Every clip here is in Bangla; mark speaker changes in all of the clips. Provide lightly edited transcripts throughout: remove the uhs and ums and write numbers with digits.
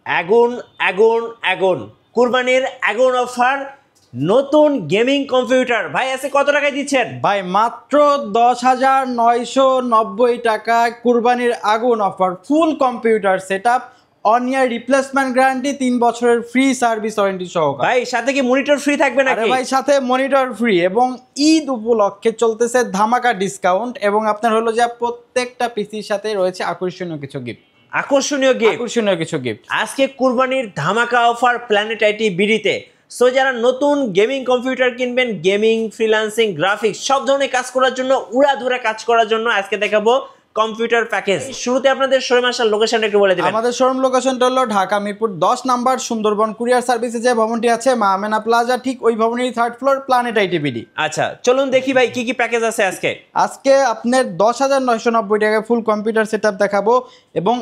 Speaker 1: আগুন আগুন আগুন কুরবানির আগুন অফার নতুন গেমিং কম্পিউটার ভাই আজকে কত টাকায় দিচ্ছেন
Speaker 2: ভাই মাত্র 10,990 টাকায় কুরবানির আগুন offer full computer setup on year replacement guarantee 3 বছরের ফ্রি সার্ভিস ওয়ারেন্টি সহ।
Speaker 1: ভাই সাথে কি মনিটর ফ্রি থাকবে
Speaker 2: আরে
Speaker 1: নাকি
Speaker 2: ভাই সাথে মনিটর ফ্রি এবং ঈদ উপলক্ষে চলতেছে ধামাকা ডিসকাউন্ট এবং আপনার হলো যে প্রত্যেকটা পিসির সাথে রয়েছে আকর্ষণীয় কিছু গিফট। আকর্ষণীয় কিছু গিফট
Speaker 1: আজকে কুরবানির ধামাকা অফার প্ল্যানেট আইটি বিডিতে। সো যারা নতুন গেমিং কম্পিউটার কিনবেন, গেমিং, ফ্রিল্যান্সিং, গ্রাফিক্স সব ধরনের কাজ করার জন্য, উড়াধুরা কাজ করার জন্য আজকে দেখাবো কম্পিউটার প্যাকেজ। শুরুতে আপনাদের শোরুম আসার লোকেশনটা একটু বলে দিবেন।
Speaker 2: আমাদের শোরুম লোকেশনটা হলো ঢাকা মিরপুর 10 নাম্বার সুন্দরবন কুরিয়ার সার্ভিসে যে ভবনটি আছে মা আমেনা প্লাজা, ঠিক ওই ভবনেরই 3rd floor, planet IT BD.
Speaker 1: আচ্ছা চলুন দেখি ভাই কি কি প্যাকেজ আছে আজকে।
Speaker 2: আজকে আপনার 10,990 টাকায় ফুল কম্পিউটার সেটআপ দেখাবো এবং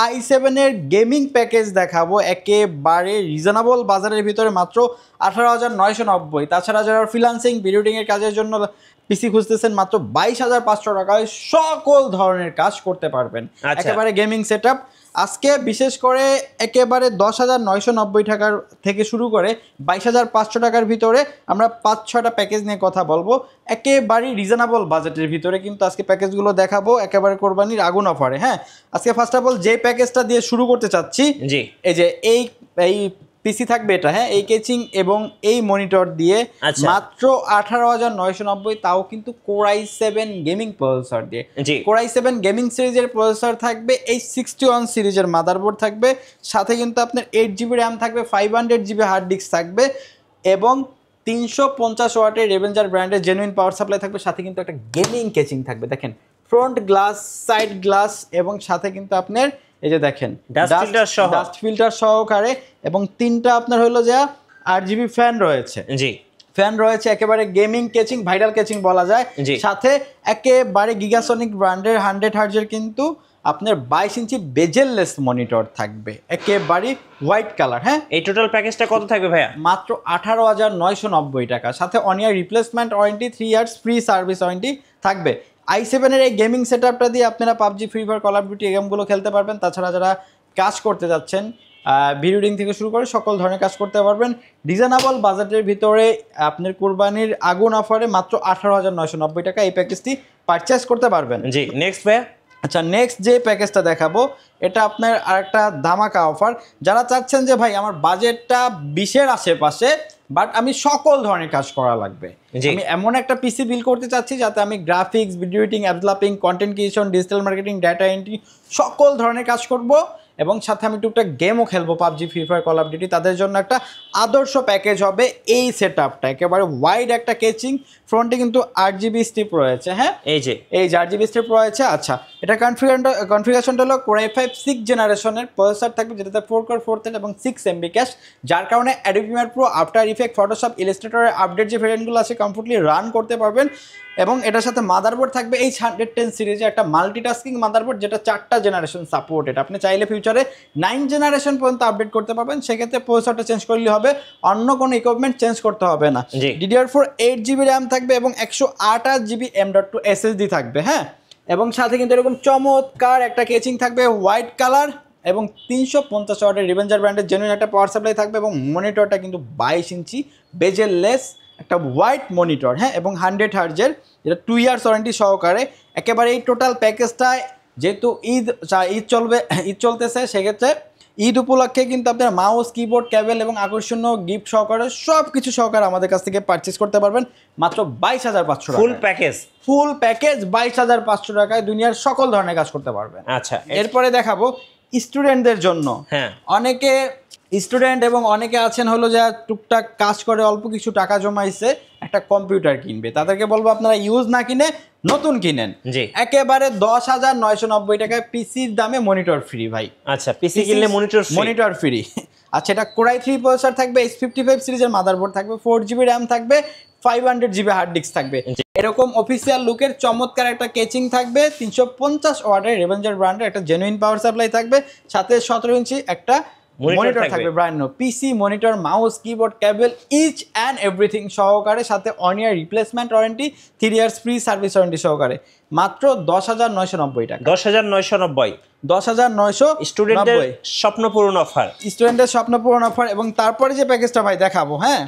Speaker 2: i7 এর গেমিং প্যাকেজ দেখাবো একেবারে রিজনেবল বাজারের ভিতরে মাত্র 18,990। তাছাড়া যারা ফ্রিল্যান্সিং ভিডিও এর কাজের জন্য পিসি খুঁজতেছেন মাত্র 22,500 টাকায় সকল ধরনের কাজ করতে পারবেন। একেবারে গেমিং সেটআপ আজকে বিশেষ করে একেবারে 10,990 টাকার থেকে শুরু করে 22,500 টাকার ভিতরে আমরা 5-6টা প্যাকেজ নিয়ে কথা বলবো একেবারে রিজনেবল বাজেটের ভিতরে। কিন্তু আজকে প্যাকেজগুলো দেখাবো একেবারে কোরবানির আগুন অফারে। হ্যাঁ, আজকে ফার্স্ট অফ অল যে প্যাকেজটা দিয়ে শুরু করতে চাচ্ছি,
Speaker 1: জি
Speaker 2: এই যে এই পিসি থাকবে এটা, হ্যাঁ, এই কেচিং এবং এই মনিটর দিয়ে মাত্র 18,990, তাও কিন্তু Core i7 গেমিং প্রসেসর দিয়ে। Core i7 গেমিং সিরিজের প্রসেসর থাকবে, এই 61 সিরিজের মাদারবোর্ড থাকবে, সাথে কিন্তু আপনার 8GB র্যাম থাকবে, 500GB হার্ড ডিস্ক থাকবে এবং 350 ওয়াটের রেভেঞ্জার ব্র্যান্ডের জেনুইন পাওয়ার সাপ্লাই থাকবে। সাথে কিন্তু একটা গেমিং কেচিং থাকবে, দেখেন ফ্রন্ট গ্লাস, সাইড গ্লাস এবং সাথে কিন্তু আপনার এই যে দেখেন ডাস্ট ফিল্টার সহকারে এবং 3টা আপনার হলো যে RGB ফ্যান রয়েছে।
Speaker 1: জি
Speaker 2: ফ্যান রয়েছে, একেবারে গেমিং কেচিং, ভাইরাল কেচিং বলা যায়। সাথে একেবারে গিগাসনিক ব্র্যান্ডের 100 হার্জের কিন্তু আপনার 22 ইঞ্চি বেজেললেস মনিটর থাকবে, একেবারে হোয়াইট কালার। হ্যাঁ,
Speaker 1: এই টোটাল প্যাকেজটা কত থাকবে ভাইয়া?
Speaker 2: মাত্র 18,990 টাকা। সাথে on year replacement warranty, 3 years free service warranty থাকবে। i7 এর এই গেমিং সেটআপটা দিয়ে আপনারা PUBG, free fire, call of duty এই গেমগুলো খেলতে পারবেন। তাছাড়া যারা কাজ করতে যাচ্ছেন, ভিডিও এডিটিং থেকে শুরু করে সকল ধরনের কাজ করতে পারবেন রিজনেবল বাজেটের ভিতরে। আপনার কুরবানির আগুন অফারে মাত্র 18,990 টাকা এই প্যাকেজটি পারচেস করতে পারবেন।
Speaker 1: জি নেক্সট ভাইয়া।
Speaker 2: আচ্ছা, নেক্সট যে প্যাকেজটা দেখাবো এটা আপনার আরেকটা ধামাকা অফার। যারা চাচ্ছেন যে ভাই আমার বাজেটটা 20-এর আশেপাশে বাট আমি সকল ধরনের কাজ করা লাগবে, আমি এমন একটা পিসি বিল্ড করতে চাচ্ছি যাতে আমি graphics, video editing, app developing, content creation, digital marketing, data entry সকল ধরনের কাজ করব এবং সাথে আমি টুকটাক গেমও খেলবো, PUBG, free fire, call of duty. তাদের জন্য একটা আদর্শ প্যাকেজ হবে এই সেটআপটা। একেবারে ওয়াইড একটা কেচিং, ফ্রন্টে কিন্তু 8GB স্ট্রিপ রয়েছে। হ্যাঁ, এই যে 8GB স্ট্রিপ রয়েছে। আচ্ছা, এটা কনফিগারেশনটা হলো Core i5 6th জেনারেশনের প্রসেসর থাকবে, যেটাতে 4 কোর 4 থ্রেড এবং 6 MB ক্যাশ, যার কারণে Adobe Premiere Pro, after effect, Photoshop, ইলাস্ট্রেটরের আপডেট যে ভেরিয়েন্টগুলো আছে কমফোর্টলি রান করতে পারবেন। এবং এটার সাথে মাদারবোর্ড থাকবে এই 110 সিরিজে একটা মাল্টিটাস্কিং মাদারবোর্ড, যেটা 4টা জেনারেশন সাপোর্টেড। আপনি চাইলে ফিউচারে 9 জেনারেশন পর্যন্ত আপডেট করতে পারবেন, সেক্ষেত্রে প্রসেসরটা চেঞ্জ করলে হবে, অন্য কোনো ইকুইপমেন্ট চেঞ্জ করতে হবে না। DDR4 8GB র্যাম থাকবে এবং 128GB M.2 SSD থাকবে। হ্যাঁ, এবং সাথে কিন্তু এরকম চমৎকার একটা কেচিং থাকবে হোয়াইট কালার এবং 350 ওয়াটের রিভেঞ্জার ব্র্যান্ডের জেনুইন একটা পাওয়ার সাপ্লাই থাকবে এবং মনিটরটা কিন্তু 22 ইঞ্চি বেজেললেস একটা হোয়াইট মনিটর। হ্যাঁ, এবং 100 হার্জের, যেটা 2 ইয়ার্স ওয়ারেন্টি সহকারে। একেবারে এই টোটাল প্যাকেজটায় যেহেতু ঈদ চলতেছে, সেক্ষেত্রে ঈদ উপলক্ষে কিন্তু আপনার মাউস, কিবোর্ড, কেবল এবং আকর্ষণীয় গিফট সহকারে সব কিছু সহকারে আমাদের কাছ থেকে পারচেস করতে পারবেন মাত্র 22,500 টাকা। ফুল প্যাকেজ 22,500 টাকায় দুনিয়ার সকল ধরনের কাজ করতে পারবেন।
Speaker 1: আচ্ছা,
Speaker 2: এরপরে দেখাবো স্টুডেন্টদের জন্য। হ্যাঁ, অনেকে স্টুডেন্ট এবং অনেকে আছেন হলো যা টুকটাক কাজ করে অল্প কিছু টাকা জমাইছে, একটা কম্পিউটার কিনবে, তাদেরকে বলবো আপনারা ইউজ না কিনে নতুন কিনেন। একেবারে 10,990 টাকায় পিসির দামে মনিটর ফ্রি ভাই।
Speaker 1: আচ্ছা, পিসি কিনলে মনিটর ফ্রি।
Speaker 2: আচ্ছা, এটা Core i3 প্রসেসর থাকবে, H55 সিরিজের মাদারবোর্ড থাকবে, 4GB র্যাম থাকবে, 500GB হার্ড ডিস্ক থাকবে। এরকম অফিসিয়াল লুকের চমৎকার একটা কেচিং থাকবে, 350 ওয়াটের রেভেঞ্জার ব্র্যান্ডের একটা জেনুইন পাওয়ার সাপ্লাই থাকবে, সাথে 17 ইঞ্চি একটা মনিটর থাকবে brand new PC monitor mouse keyboard cable each and everything সহকারে, সাথে 1 year replacement warranty 3 years free service warranty সহকারে মাত্র 10,990 টাকা।
Speaker 1: 10,990
Speaker 2: 10,990
Speaker 1: স্টুডেন্টদের স্বপ্ন পূরণ অফার,
Speaker 2: স্টুডেন্টের স্বপ্ন পূরণ অফার। এবং তারপরে যে প্যাকেজটা ভাই দেখাবো, হ্যাঁ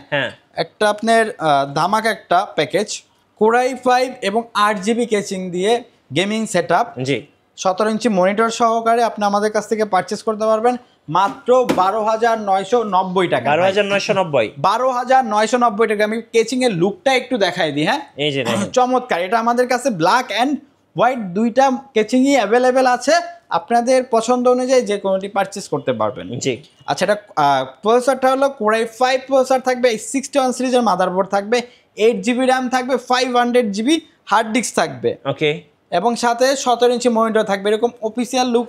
Speaker 2: একটা আপনার ধামাকা একটা প্যাকেজ কোরাই 5 এবং 8GB কেচিং দিয়ে গেমিং সেটআপ, জি 17 ইঞ্চি মনিটর সহকারে আপনি আমাদের কাছ থেকে পারচেজ করতে পারবেন মাত্র 12,990 টাকা। 12,990 টাকা। আমি কেচিং এর লুকটা একটু দেখাই দিই, হ্যাঁ
Speaker 1: এই যে
Speaker 2: চমৎকার। এটা আমাদের কাছে ব্ল্যাক অ্যান্ড হোয়াইট দুইটা কেচিংই অ্যাভেলেবেল আছে, আপনাদের পছন্দ অনুযায়ী যে কোনোটি পারচেজ করতে পারবেন।
Speaker 1: জি
Speaker 2: আচ্ছা, এটা প্রসেসরটা হলো কোরাই 5 প্রসেসর থাকবে, 61 সিরিজের মাদারবোর্ড থাকবে, 8GB র্যাম থাকবে, 500GB হার্ড ডিস্ক থাকবে, ওকে, এবং সাথে 17 ইঞ্চি মনিটর থাকবে। এরকম অফিসিয়াল লুক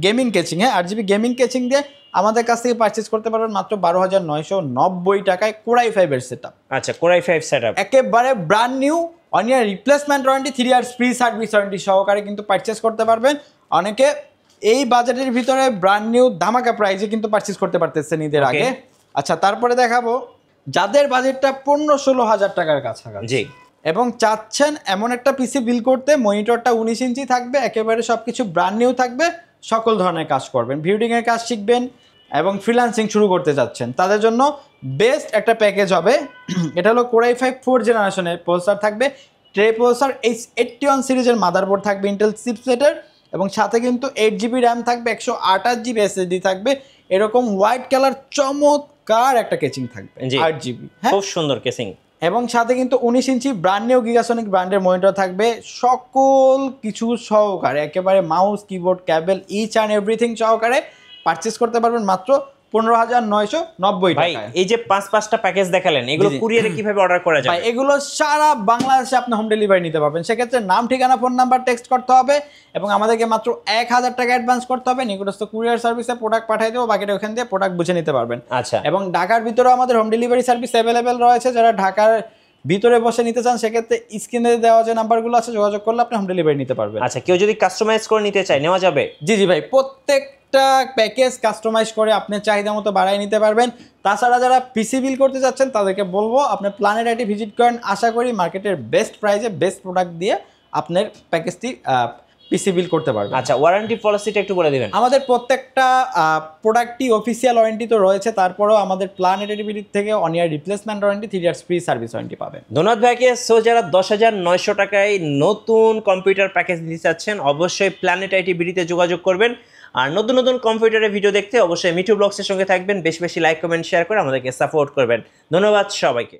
Speaker 2: গেমিং কেচিং, হ্যাঁ 8GB গেমিং কেচিং দিয়ে আমাদের কাছ থেকে পারচেজ করতে পারবেন মাত্র 12,990 টাকায় কোরাই 5 এর সেটআপ।
Speaker 1: আচ্ছা, কোরাই 5 সেটআপ
Speaker 2: একেবারে brand new 1 year replacement warranty 3 years free service warranty সহকারে কিন্তু পারচেজ করতে পারবেন। অনেকে এই বাজেটের ভিতরে ব্র্যান্ড নিউ ধামাকা প্রাইসে কিন্তু পারচেজ করতে পারতেছেন ঈদের আগে। আচ্ছা, তারপরে দেখাবো যাদের বাজেটটা 15-16 হাজার টাকার কাছাকাছি এবং চাচ্ছেন এমন একটা পিসি বিল করতে, মনিটরটা 19 ইঞ্চি থাকবে, একেবারে সবকিছু ব্র্যান্ড নিউ থাকবে, সকল ধরনের কাজ করবেন, ভিডিওডিং এর কাজ শিখবেন এবং ফ্রিল্যান্সিং শুরু করতে যাচ্ছেন, তাদের জন্য বেস্ট একটা প্যাকেজ হবে। এটা হলো কোরাই 5 4 জেনারেশনের প্রসেসর থাকবে, ট্রে প্রসেসর, H81 সিরিজের মাদারবোর্ড থাকবে ইন্টেল চিপসেটের, এবং সাথে কিন্তু 8GB র্যাম থাকবে, 128GB SSD থাকবে, এরকম হোয়াইট কালার চমৎকার একটা কেচিং থাকবে 8GB, হ্যাঁ
Speaker 1: খুব সুন্দর কেচিং,
Speaker 2: এবং সাথে কিন্তু 19 ইঞ্চি ব্র্যান্ড নিউ গিগাসনিক ব্র্যান্ডের মনিটর থাকবে, সকল কিছু সহকারে একেবারে mouse keyboard cable each and everything সহকারে পারচেজ করতে পারবেন মাত্র 15,990 টাকায়।
Speaker 1: এই যে 5-5টা প্যাকেজ দেখালেন, এগুলো কুরিয়ারে কিভাবে অর্ডার করা যায়?
Speaker 2: ভাই এগুলো সারা বাংলাদেশে আপনি হোম ডেলিভারি নিতে পারবেন। সেক্ষেত্রে নাম, ঠিকানা, ফোন নাম্বার টেক্সট করতে হবে এবং আমাদেরকে মাত্র 1,000 টাকা অ্যাডভান্স করতে হবে। নিকটস্থ কুরিয়ার সার্ভিসে প্রোডাক্ট পাঠিয়ে দেবো, বাকিটা ওখান দিয়ে প্রোডাক্ট বুঝে নিতে পারবেন।
Speaker 1: আচ্ছা,
Speaker 2: এবং ঢাকার ভিতরেও আমাদের হোম ডেলিভারি সার্ভিস অ্যাভেলেবেল রয়েছে। যারা ঢাকার ভিতরে বসে নিতে চান সেক্ষেত্রে স্ক্রিনে দেওয়া যে নাম্বারগুলো আছে যোগাযোগ করলে আপনি হোম ডেলিভারি নিতে পারবেন।
Speaker 1: আচ্ছা, কেউ যদি কাস্টমাইজ করে নিতে চায় নেওয়া যাবে?
Speaker 2: জি জি ভাই, প্রত্যেকটা প্যাকেজ কাস্টমাইজ করে আপনি চাহিদা মতো বাড়াই নিতে পারবেন। তাছাড়া যারা পিসি বিল করতে যাচ্ছেন তাদেরকে বলবো আপনি প্ল্যানেট আইটি ভিজিট করেন, আশা করি মার্কেটের বেস্ট প্রাইসে বেস্ট প্রোডাক্ট দিয়ে আপনার প্যাকেজটি পিসি বিল করতে পারবেন।
Speaker 1: আচ্ছা, ওয়ারেন্টি পলিসিটা একটু বলে দিবেন।
Speaker 2: আমাদের প্রত্যেকটা প্রোডাক্টই অফিসিয়াল ওয়ারেন্টি তো রয়েছে, তারপরেও আমাদের প্ল্যানেট আইটি থেকে 1 year replacement warranty 3 years free service warranty পাবেন।
Speaker 1: ধন্যবাদ ভাইকে। সো যারা 10,900 টাকায় নতুন কম্পিউটার প্যাকেজ দিতে চাচ্ছেন অবশ্যই প্ল্যানেট আইটি বিডিতে যোগাযোগ করবেন। আর নতুন নতুন কম্পিউটারের ভিডিও দেখতে অবশ্যই মিঠু ব্লগসের সঙ্গে থাকবেন, বেশি বেশি লাইক কমেন্ট শেয়ার করে আমাদেরকে সাপোর্ট করবেন। ধন্যবাদ সবাইকে।